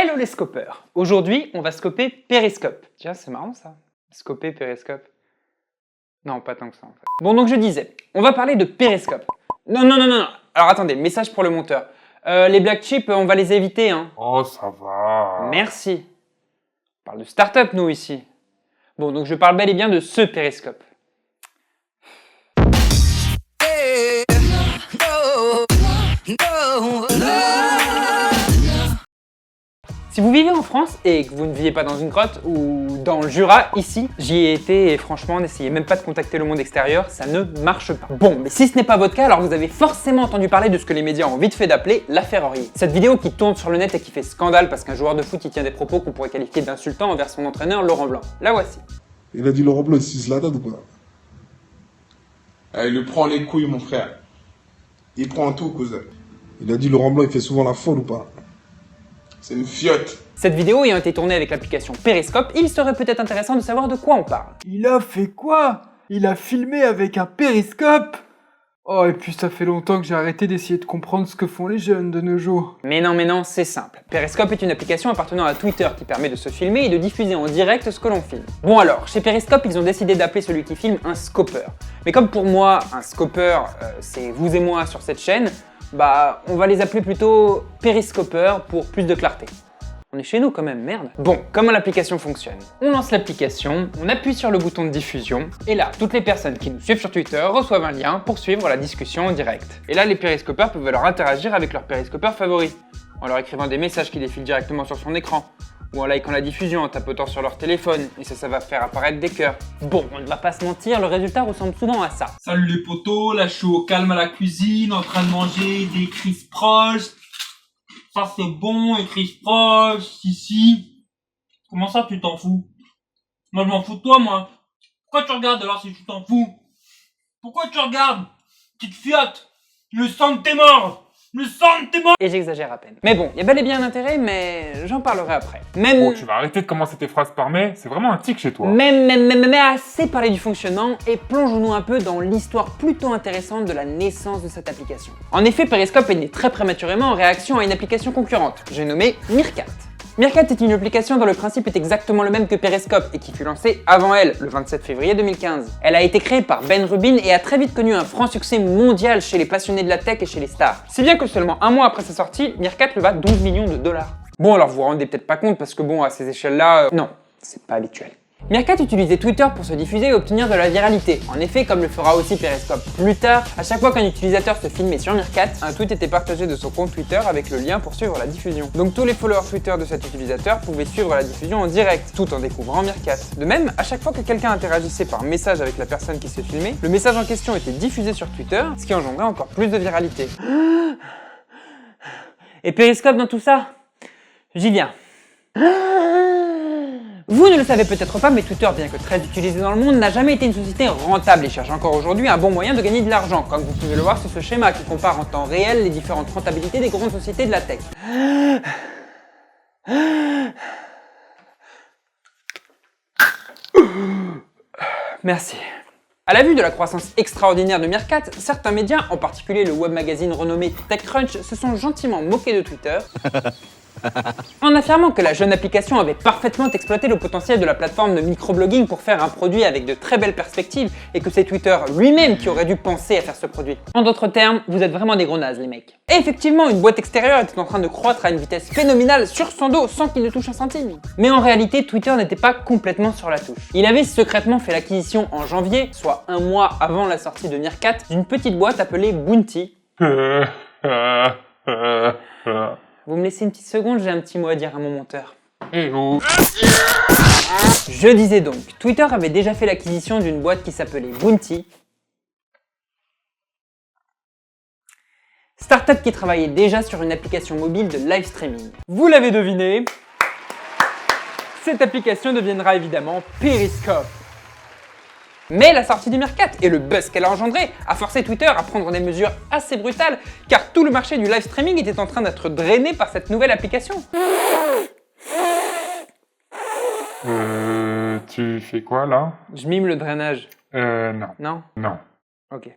Hello les scopeurs. Aujourd'hui, on va scoper Periscope. Tiens, c'est marrant ça. Scoper Periscope. Non, pas tant que ça en fait. Bon, donc je disais, on va parler de Periscope. Non. Alors attendez, message pour le monteur. Les black chips, on va les éviter, hein. Oh, ça va. Merci. On parle de start-up, nous, ici. Bon, donc je parle bel et bien de ce Periscope. Si vous vivez en France et que vous ne vivez pas dans une grotte ou dans le Jura, ici, j'y ai été et franchement, n'essayez même pas de contacter le monde extérieur, ça ne marche pas. Bon, mais si ce n'est pas votre cas, alors vous avez forcément entendu parler de ce que les médias ont vite fait d'appeler l'affaire Aurier. Cette vidéo qui tourne sur le net et qui fait scandale parce qu'un joueur de foot y tient des propos qu'on pourrait qualifier d'insultants envers son entraîneur Laurent Blanc. La voici. Il a dit Laurent Blanc, il suce la tête ou pas? Il lui prend les couilles, mon frère. Il prend tout, cousin. Il a dit Laurent Blanc, il fait souvent la folle ou pas? C'est une fiotte. Cette vidéo ayant été tournée avec l'application Periscope, il serait peut-être intéressant de savoir de quoi on parle. Il a fait quoi? Il a filmé avec un périscope? Oh, et puis ça fait longtemps que j'ai arrêté d'essayer de comprendre ce que font les jeunes de nos jours. Mais non, c'est simple. Periscope est une application appartenant à Twitter qui permet de se filmer et de diffuser en direct ce que l'on filme. Bon alors, chez Periscope, ils ont décidé d'appeler celui qui filme un scopper. Mais comme pour moi, un scopper, c'est vous et moi sur cette chaîne, bah on va les appeler plutôt périscopeurs pour plus de clarté. On est chez nous quand même, merde. Bon, comment l'application fonctionne? On lance l'application, on appuie sur le bouton de diffusion, et là, toutes les personnes qui nous suivent sur Twitter reçoivent un lien pour suivre la discussion en direct. Et là, les périscopeurs peuvent alors interagir avec leurs périscopeurs favoris, en leur écrivant des messages qui défilent directement sur son écran, ou en likant la diffusion, en tapotant sur leur téléphone, et ça va faire apparaître des cœurs. Bon, on ne va pas se mentir, le résultat ressemble souvent à ça. Salut les potos, là je suis au calme à la cuisine, en train de manger des crises proches. Ça c'est bon, les crises proches, ici. Comment ça tu t'en fous? Moi je m'en fous de toi, moi. Pourquoi tu regardes alors si tu t'en fous? Pourquoi tu regardes? Petite fiotte. Le sang de tes morts. Le sang de tes morts. Et j'exagère à peine. Mais bon, il y a bel et bien un intérêt, mais j'en parlerai après. Même... Bon, tu vas arrêter de commencer tes phrases par mais, c'est vraiment un tic chez toi. Mais assez parlé du fonctionnement et plongeons-nous un peu dans l'histoire plutôt intéressante de la naissance de cette application. En effet, Periscope est né très prématurément en réaction à une application concurrente, j'ai nommé Meerkat. Meerkat est une application dont le principe est exactement le même que Periscope et qui fut lancée avant elle, le 27 février 2015. Elle a été créée par Ben Rubin et a très vite connu un franc succès mondial chez les passionnés de la tech et chez les stars. Si bien que seulement un mois après sa sortie, Meerkat leva 12 millions de dollars. Bon alors vous vous rendez peut-être pas compte parce que bon à ces échelles-là, non, c'est pas habituel. Meerkat utilisait Twitter pour se diffuser et obtenir de la viralité. En effet, comme le fera aussi Periscope plus tard, à chaque fois qu'un utilisateur se filmait sur Meerkat, un tweet était partagé de son compte Twitter avec le lien pour suivre la diffusion. Donc tous les followers Twitter de cet utilisateur pouvaient suivre la diffusion en direct, tout en découvrant Meerkat. De même, à chaque fois que quelqu'un interagissait par message avec la personne qui se filmait, le message en question était diffusé sur Twitter, ce qui engendrait encore plus de viralité. Et Periscope dans tout ça? J'y viens. Vous ne le savez peut-être pas, mais Twitter, bien que très utilisé dans le monde, n'a jamais été une société rentable et cherche encore aujourd'hui un bon moyen de gagner de l'argent, comme vous pouvez le voir sur ce schéma qui compare en temps réel les différentes rentabilités des grandes sociétés de la tech. Merci. À la vue de la croissance extraordinaire de Meerkat, certains médias, en particulier le web magazine renommé TechCrunch, se sont gentiment moqués de Twitter en affirmant que la jeune application avait parfaitement exploité le potentiel de la plateforme de microblogging pour faire un produit avec de très belles perspectives et que c'est Twitter lui-même qui aurait dû penser à faire ce produit. En d'autres termes, vous êtes vraiment des gros nazes les mecs. Et effectivement, une boîte extérieure était en train de croître à une vitesse phénoménale sur son dos sans qu'il ne touche un centime. Mais en réalité, Twitter n'était pas complètement sur la touche. Il avait secrètement fait l'acquisition en janvier, soit un mois avant la sortie de Meerkat, d'une petite boîte appelée Bounty. Vous me laissez une petite seconde, j'ai un petit mot à dire à mon monteur. Eh oh. Je disais donc, Twitter avait déjà fait l'acquisition d'une boîte qui s'appelait Bounty, startup qui travaillait déjà sur une application mobile de live streaming. Vous l'avez deviné, cette application deviendra évidemment Periscope. Mais la sortie du Meerkat et le buzz qu'elle a engendré a forcé Twitter à prendre des mesures assez brutales car tout le marché du live streaming était en train d'être drainé par cette nouvelle application. Tu fais quoi là? Je mime le drainage. Non. Non? Non. Ok.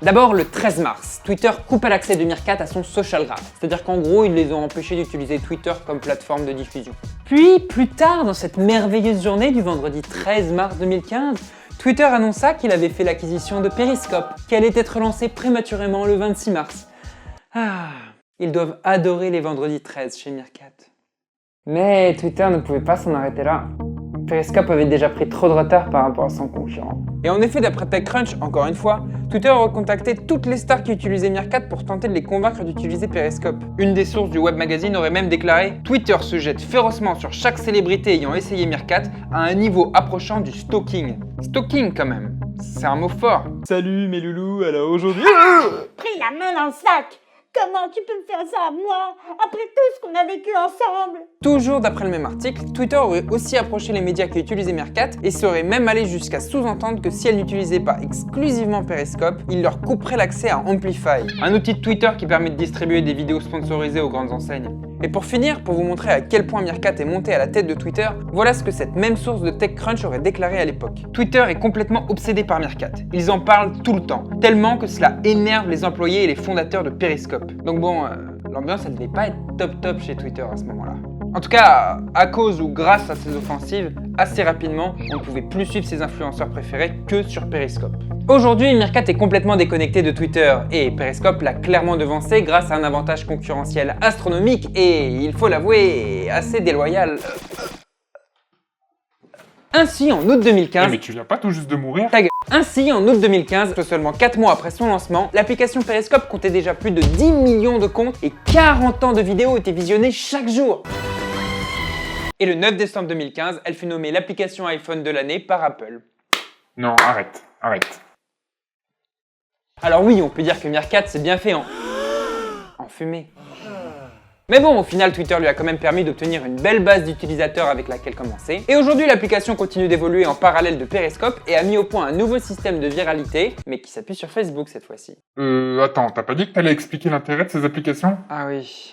D'abord, le 13 mars, Twitter coupa l'accès de Meerkat à son social graph, c'est-à-dire qu'en gros, ils les ont empêchés d'utiliser Twitter comme plateforme de diffusion. Puis, plus tard, dans cette merveilleuse journée du vendredi 13 mars 2015, Twitter annonça qu'il avait fait l'acquisition de Periscope, qui allait être lancé prématurément le 26 mars. Ah, ils doivent adorer les vendredis 13 chez Meerkat. Mais Twitter ne pouvait pas s'en arrêter là. Periscope avait déjà pris trop de retard par rapport à son concurrent. Et en effet, d'après TechCrunch, encore une fois, Twitter a recontacté toutes les stars qui utilisaient Meerkat pour tenter de les convaincre d'utiliser Periscope. Une des sources du web magazine aurait même déclaré « Twitter se jette férocement sur chaque célébrité ayant essayé Meerkat à un niveau approchant du stalking ». Stalking quand même, c'est un mot fort. Salut mes loulous, alors aujourd'hui... Pris la main dans le sac. Comment tu peux me faire ça à moi, après tout ce qu'on a vécu ensemble? Toujours d'après le même article, Twitter aurait aussi approché les médias qui utilisaient Meerkat et serait même allé jusqu'à sous-entendre que si elles n'utilisaient pas exclusivement Periscope, il leur couperait l'accès à Amplify, un outil de Twitter qui permet de distribuer des vidéos sponsorisées aux grandes enseignes. Et pour finir, pour vous montrer à quel point Meerkat est monté à la tête de Twitter, voilà ce que cette même source de TechCrunch aurait déclaré à l'époque. Twitter est complètement obsédé par Meerkat. Ils en parlent tout le temps, tellement que cela énerve les employés et les fondateurs de Periscope. Donc bon, l'ambiance elle devait pas être top chez Twitter à ce moment-là. En tout cas, à cause ou grâce à ces offensives, assez rapidement, on ne pouvait plus suivre ses influenceurs préférés que sur Periscope. Aujourd'hui, Meerkat est complètement déconnecté de Twitter et Periscope l'a clairement devancé grâce à un avantage concurrentiel astronomique et, il faut l'avouer, assez déloyal. Ainsi, en août 2015... Mais tu viens pas tout juste de mourir? Ta gueule. Ainsi, en août 2015, seulement 4 mois après son lancement, l'application Periscope comptait déjà plus de 10 millions de comptes et 40 ans de vidéos étaient visionnées chaque jour. Et le 9 décembre 2015, elle fut nommée l'application iPhone de l'année par Apple. Non, arrête. Alors oui, on peut dire que Meerkat s'est bien fait en fumée. Mais bon, au final, Twitter lui a quand même permis d'obtenir une belle base d'utilisateurs avec laquelle commencer. Et aujourd'hui, l'application continue d'évoluer en parallèle de Periscope et a mis au point un nouveau système de viralité, mais qui s'appuie sur Facebook cette fois-ci. Attends, t'as pas dit que t'allais expliquer l'intérêt de ces applications? Ah oui...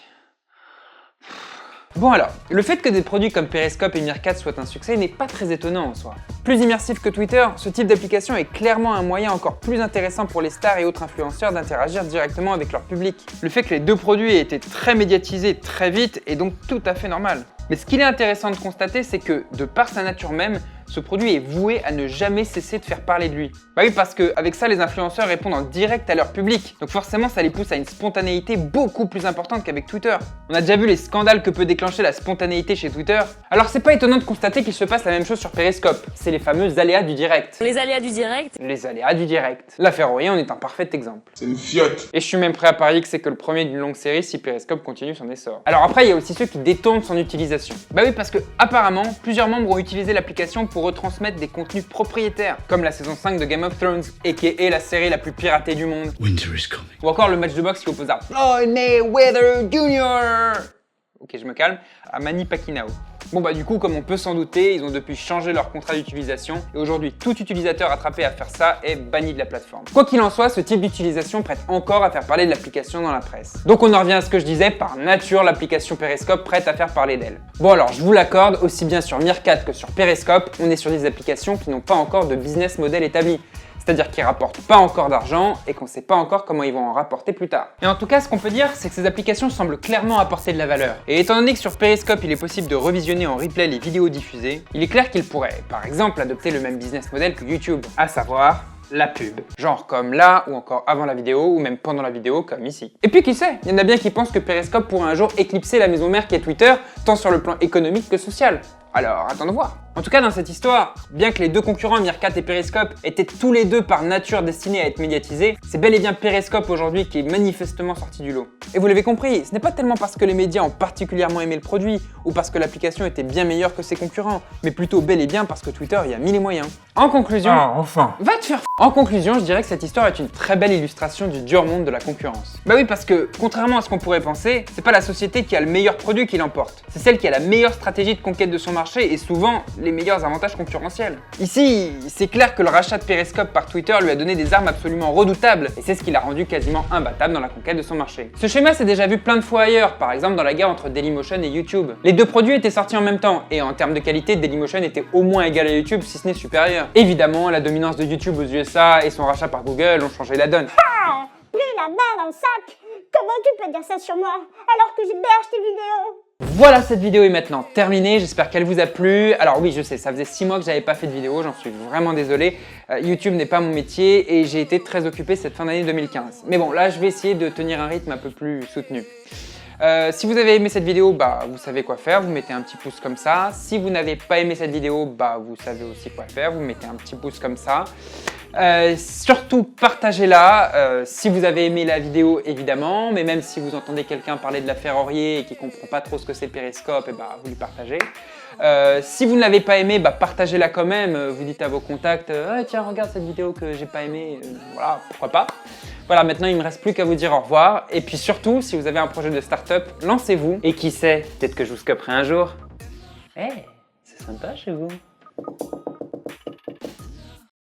Bon alors, le fait que des produits comme Periscope et Meerkat soient un succès n'est pas très étonnant en soi. Plus immersif que Twitter, ce type d'application est clairement un moyen encore plus intéressant pour les stars et autres influenceurs d'interagir directement avec leur public. Le fait que les deux produits aient été très médiatisés très vite est donc tout à fait normal. Mais ce qu'il est intéressant de constater, c'est que, de par sa nature même, ce produit est voué à ne jamais cesser de faire parler de lui. Bah oui, parce qu'avec ça, les influenceurs répondent en direct à leur public. Donc forcément, ça les pousse à une spontanéité beaucoup plus importante qu'avec Twitter. On a déjà vu les scandales que peut déclencher la spontanéité chez Twitter. Alors c'est pas étonnant de constater qu'il se passe la même chose sur Periscope. C'est les fameux aléas du direct. Les aléas du direct. Les aléas du direct. L'affaire Oyer en est un parfait exemple. C'est une fiotte. Et je suis même prêt à parier que c'est que le premier d'une longue série si Periscope continue son essor. Alors après, il y a aussi ceux qui détournent son utilisation. Bah oui, parce que apparemment, plusieurs membres ont utilisé l'application pour retransmettre des contenus propriétaires, comme la saison 5 de Game of Thrones, aka la série la plus piratée du monde. Winter is coming. Ou encore le match de boxe qui opposa Floyd Mayweather Jr. Ok, je me calme, à Manny Pacquiao. Bon bah du coup, comme on peut s'en douter, ils ont depuis changé leur contrat d'utilisation et aujourd'hui, tout utilisateur attrapé à faire ça est banni de la plateforme. Quoi qu'il en soit, ce type d'utilisation prête encore à faire parler de l'application dans la presse. Donc on en revient à ce que je disais, par nature, l'application Periscope prête à faire parler d'elle. Bon alors, je vous l'accorde, aussi bien sur Meerkat que sur Periscope, on est sur des applications qui n'ont pas encore de business model établi. C'est-à-dire qu'ils rapportent pas encore d'argent et qu'on sait pas encore comment ils vont en rapporter plus tard. Et en tout cas, ce qu'on peut dire, c'est que ces applications semblent clairement apporter de la valeur. Et étant donné que sur Periscope, il est possible de revisionner en replay les vidéos diffusées, il est clair qu'ils pourraient, par exemple, adopter le même business model que YouTube, à savoir la pub. Genre comme là, ou encore avant la vidéo, ou même pendant la vidéo, comme ici. Et puis qui sait, il y en a bien qui pensent que Periscope pourrait un jour éclipser la maison mère qui est Twitter, tant sur le plan économique que social. Alors, attends de voir. En tout cas, dans cette histoire, bien que les deux concurrents, Meerkat et Periscope, étaient tous les deux par nature destinés à être médiatisés, c'est bel et bien Periscope aujourd'hui qui est manifestement sorti du lot. Et vous l'avez compris, ce n'est pas tellement parce que les médias ont particulièrement aimé le produit, ou parce que l'application était bien meilleure que ses concurrents, mais plutôt bel et bien parce que Twitter y a mis les moyens. En conclusion... Ah, enfin. Va te faire f***. En conclusion, je dirais que cette histoire est une très belle illustration du dur monde de la concurrence. Bah oui, parce que, contrairement à ce qu'on pourrait penser, c'est pas la société qui a le meilleur produit qui l'emporte. C'est celle qui a la meilleure stratégie de conquête de son marché et souvent les meilleurs avantages concurrentiels. Ici, c'est clair que le rachat de Periscope par Twitter lui a donné des armes absolument redoutables, et c'est ce qui l'a rendu quasiment imbattable dans la conquête de son marché. Ce schéma s'est déjà vu plein de fois ailleurs, par exemple dans la guerre entre Dailymotion et YouTube. Les deux produits étaient sortis en même temps, et en termes de qualité, Dailymotion était au moins égal à YouTube, si ce n'est supérieur. Évidemment, la dominance de YouTube aux USA et son rachat par Google ont changé la donne. Ah, pris la main dans le sac. Comment tu peux dire ça sur moi alors que j'héberge tes vidéos? Voilà, cette vidéo est maintenant terminée, j'espère qu'elle vous a plu. Alors oui, je sais, ça faisait 6 mois que j'avais pas fait de vidéo, j'en suis vraiment désolé. YouTube n'est pas mon métier et j'ai été très occupé cette fin d'année 2015. Mais bon, là, je vais essayer de tenir un rythme un peu plus soutenu. Si vous avez aimé cette vidéo, vous savez quoi faire, vous mettez un petit pouce comme ça. Si vous n'avez pas aimé cette vidéo, vous savez aussi quoi faire, vous mettez un petit pouce comme ça. Surtout partagez-la si vous avez aimé la vidéo évidemment, mais même si vous entendez quelqu'un parler de l'affaire Aurier et qui comprend pas trop ce que c'est Periscope, vous lui partagez. Si vous ne l'avez pas aimé, partagez-la quand même, vous dites à vos contacts tiens regarde cette vidéo que j'ai pas aimé, voilà, pourquoi pas. Voilà, maintenant il me reste plus qu'à vous dire au revoir, et puis surtout si vous avez un projet de start-up, lancez-vous, et qui sait, peut-être que je vous scoperai un jour. C'est sympa chez vous.